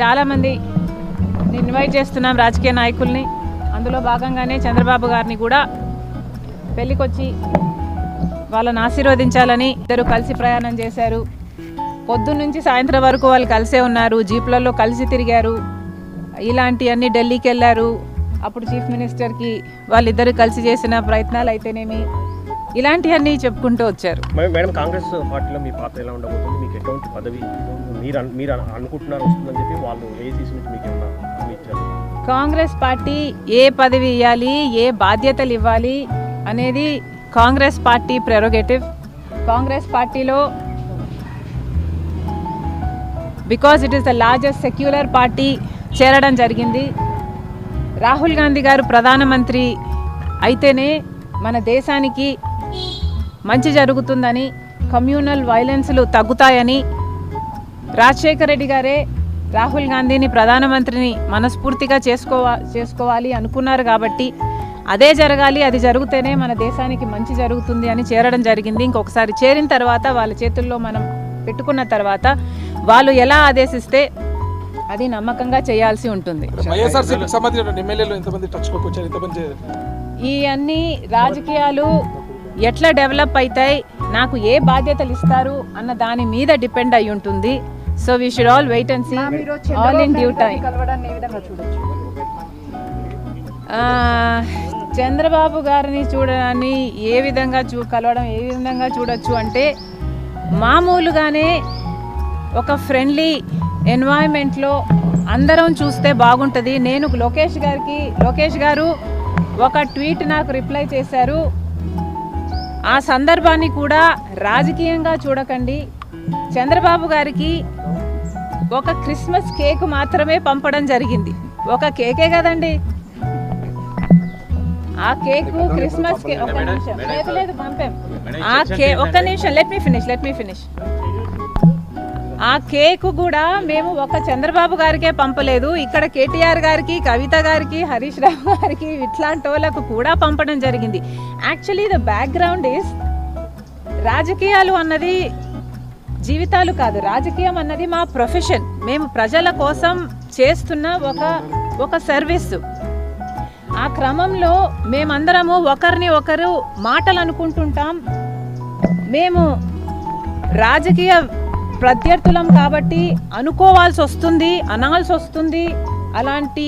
చాలామంది ఇన్వైట్ చేస్తున్నాం రాజకీయ నాయకుల్ని. అందులో భాగంగానే చంద్రబాబు గారిని కూడా పెళ్ళికొచ్చి వాళ్ళని ఆశీర్వదించాలని ఇద్దరు కలిసి ప్రయాణం చేశారు. పొద్దున్నుంచి సాయంత్రం వరకు వాళ్ళు కలిసే ఉన్నారు, జీప్లలో కలిసి తిరిగారు. ఇలాంటివన్నీ ఢిల్లీకి వెళ్ళారు. అప్పుడు చీఫ్ మినిస్టర్కి వాళ్ళిద్దరు కలిసి చేసిన ప్రయత్నాలు అయితేనేమి ఇలాంటివన్నీ చెప్పుకుంటూ వచ్చారు. మేడం, కాంగ్రెస్ పార్టీలో మీ పాత్ర ఎలా ఉండబోతుంది? మీకు ఎటువంటి పదవి మీరు అనుకుంటున్నారు వస్తుందని చెప్పి వాళ్ళు ఏఐసీసీ నుంచి మీకు ఏమన్నా ఇచ్చారు? కాంగ్రెస్ పార్టీ ఏ పదవి ఇవ్వాలి, ఏ బాధ్యతలు ఇవ్వాలి అనేది కాంగ్రెస్ పార్టీ ప్రెరోగేటివ్. కాంగ్రెస్ పార్టీలో because it is the largest secular party చేరడం జరిగింది. రాహుల్ గాంధీ గారు ప్రధానమంత్రి అయితేనే మన దేశానికి మంచి జరుగుతుందని, కమ్యూనల్ వైలెన్స్లు తగ్గుతాయని, రాజశేఖర రెడ్డి గారే రాహుల్ గాంధీని ప్రధానమంత్రిని మనస్ఫూర్తిగా చేసుకోవాలి అనుకున్నారు. కాబట్టి అదే జరగాలి, అది జరిగితేనే మన దేశానికి మంచి జరుగుతుంది అని చేరడం జరిగింది. ఇంకొకసారి చేరిన తర్వాత వాళ్ళ చేతుల్లో మనం పెట్టుకున్న తర్వాత వాళ్ళు ఎలా ఆదేశిస్తే అది నమ్మకంగా చేయాల్సి ఉంటుంది. ఈ అన్ని రాజకీయాలు ఎట్లా డెవలప్ అవుతాయి, నాకు ఏ బాధ్యతలు ఇస్తారు అన్న దాని మీద డిపెండ్ అయి ఉంటుంది. So we should all wait and see all in due time. Chandrababu గారిని చూడడాన్ని ఏ విధంగా కలవడం ఏ విధంగా చూడొచ్చు అంటే, మామూలుగానే ఒక ఫ్రెండ్లీ ఎన్వైరన్మెంట్లో అందరం చూస్తే బాగుంటుంది. నేను లోకేష్ గారు ఒక ట్వీట్ నాకు రిప్లై చేశారు. ఆ సందర్భాన్ని కూడా రాజకీయంగా చూడకండి. చంద్రబాబు గారికి ఒక క్రిస్మస్ కేక్ మాత్రమే పంపడం జరిగింది. ఒక కేకే కదండి ఆ కేకు, క్రిస్మస్ కేక్. ఒక్క నిమిషం, లేదు పంపాం. ఆ కేక్ ఒక్క నిమిషం, లెట్ మీ ఫినిష్. ఆ కేకు కూడా మేము ఒక చంద్రబాబు గారికే పంపలేదు. ఇక్కడ కేటీఆర్ గారికి, కవిత గారికి, హరీష్ రావు గారికి, ఇట్లాంటి వాళ్ళకు కూడా పంపడం జరిగింది. యాక్చువల్లీ ద బ్యాక్గ్రౌండ్ ఈస్, రాజకీయాలు అన్నది జీవితాలు కాదు, రాజకీయం అన్నది మా ప్రొఫెషన్. మేము ప్రజల కోసం చేస్తున్న ఒక సర్వీస్. ఆ క్రమంలో మేమందరము ఒకరిని ఒకరు మాటలు అనుకుంటుంటాం. మేము రాజకీయ ప్రత్యర్థులం కాబట్టి అనుకోవాల్సి వస్తుంది, అనాల్సి వస్తుంది. అలాంటి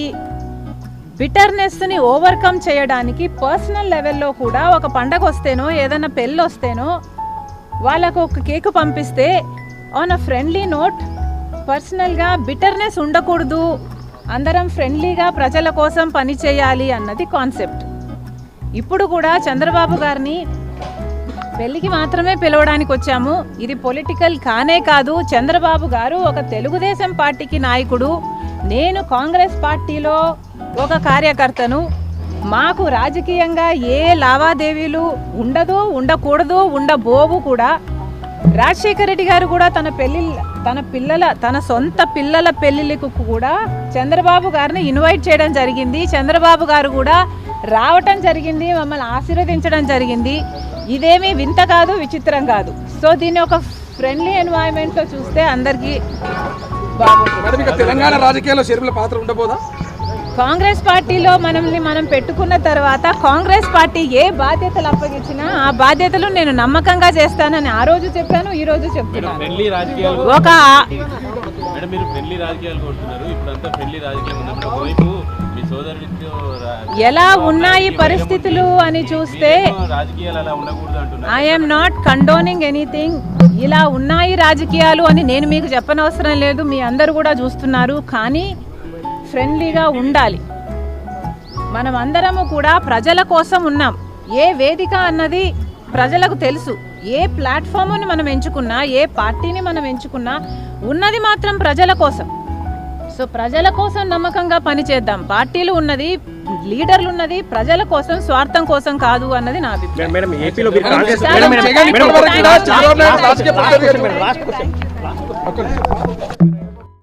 బిటర్నెస్ని ఓవర్కమ్ చేయడానికి పర్సనల్ లెవెల్లో కూడా ఒక పండగ వస్తేనో ఏదైనా పెళ్ళి వస్తేనో వాళ్ళకు ఒక కేకు పంపిస్తే ఆన్ అ ఫ్రెండ్లీ నోట్, పర్సనల్గా బిటర్నెస్ ఉండకూడదు, అందరం ఫ్రెండ్లీగా ప్రజల కోసం పని చేయాలి అన్నది కాన్సెప్ట్. ఇప్పుడు కూడా చంద్రబాబు గారిని పెళ్ళికి మాత్రమే పిలవడానికి వచ్చాము. ఇది పొలిటికల్ కానే కాదు. చంద్రబాబు గారు ఒక తెలుగుదేశం పార్టీకి నాయకుడు, నేను కాంగ్రెస్ పార్టీలో ఒక కార్యకర్తను. మాకు రాజకీయంగా ఏ లావాదేవీలు ఉండదు, ఉండకూడదు, ఉండబోవు కూడా. రాజశేఖర రెడ్డి గారు కూడా తన సొంత పిల్లల పెళ్లిళ్ళకు కూడా చంద్రబాబు గారిని ఇన్వైట్ చేయడం జరిగింది. చంద్రబాబు గారు కూడా రావటం జరిగింది, మమ్మల్ని ఆశీర్వదించడం జరిగింది. ఇదేమీ వింత కాదు, విచిత్రం కాదు. సో దీన్ని ఒక ఫ్రెండ్లీ ఎన్వైరన్మెంట్లో చూస్తే అందరికీ బాగుంటుంది. తెలంగాణ రాజకీయాల్లో షర్మిల పాత్ర ఉండబోదా? కాంగ్రెస్ పార్టీలో మనం పెట్టుకున్న తర్వాత కాంగ్రెస్ పార్టీ ఏ బాధ్యతలు అప్పగించినా ఆ బాధ్యతలు నేను నమ్మకంగా చేస్తానని ఆ రోజు చెప్పాను, ఈ రోజు చెప్తున్నాను. ఎలా ఉన్నాయి పరిస్థితులు అని చూస్తే ఐఎమ్ నాట్ కండోనింగ్ ఎనీథింగ్. ఇలా ఉన్నాయి రాజకీయాలు అని నేను మీకు చెప్పనవసరం లేదు, మీ అందరూ కూడా చూస్తున్నారు. కానీ ఫ్రెండ్లీగా ఉండాలి. మనం అందరము కూడా ప్రజల కోసం ఉన్నాం. ఏ వేదిక అన్నది ప్రజలకు తెలుసు. ఏ ప్లాట్ఫామ్ని మనం ఎంచుకున్నా, ఏ పార్టీని మనం ఎంచుకున్నా ఉన్నది మాత్రం ప్రజల కోసం. సో ప్రజల కోసం నమ్మకంగా పనిచేద్దాం. పార్టీలు ఉన్నది, లీడర్లు ఉన్నది ప్రజల కోసం, స్వార్థం కోసం కాదు అన్నది నా అభిప్రాయం. మేడం